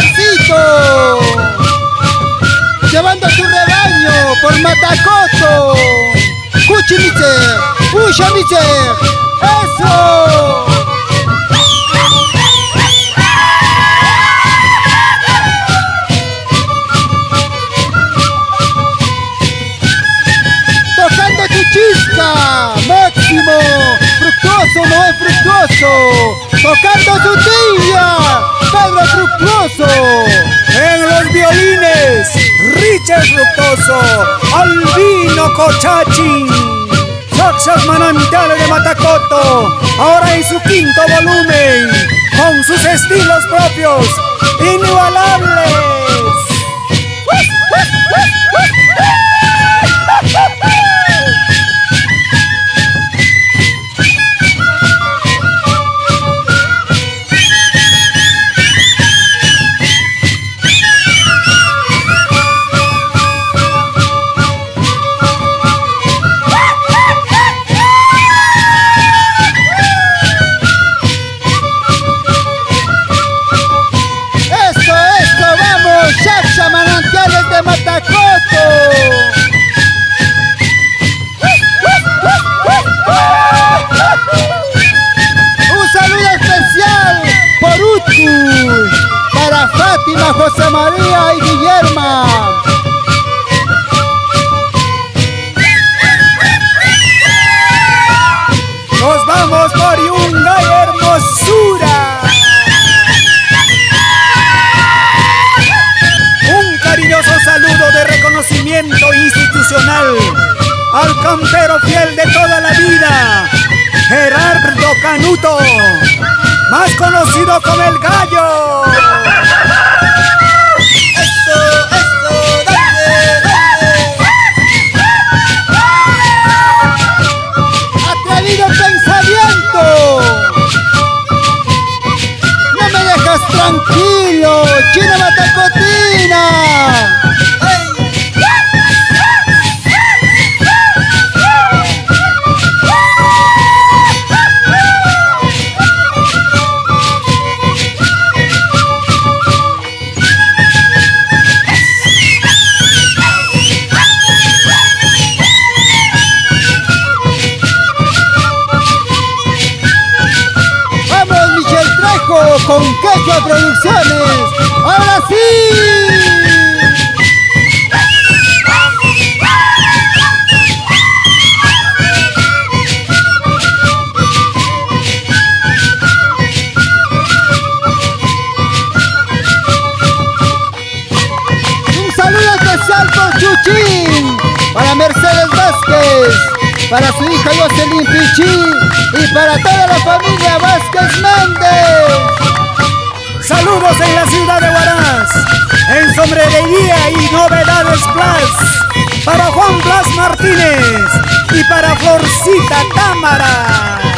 Albercito, llevando a su rebaño por Matacoto. Cuchimiche, Ushamiche, eso. Tocando Chuchisca, Máximo, Fructuoso no es Fructuoso. Tocando su tía, Pedro Fructuoso. En los violines, Richard Fructuoso, Albino Cochachín. Saxas Manantiales de Matacoto, ahora en su quinto volumen, con sus estilos propios, inigualables. Manantiales de Matacoto. Un saludo especial por Uchuy, para Fátima, José María y Guillerma. Nos vamos por Yungay, hermosura. Saludo de reconocimiento institucional al campero fiel de toda la vida, Gerardo Canuto, más conocido como el Gallo. Eso, dale, dale. Atrevido pensamiento. No me dejas tranquilo, China Matacotina. Con Quechua Producciones, ahora sí. Un saludo especial por Chuchín, para Mercedes Vázquez, para su hija Jocelyn Pichí y para toda la familia Vázquez Méndez. Saludos en la ciudad de Huaraz, en Sombrerería y Novedades Blas, para Juan Blas Martínez y para Florcita Cámara.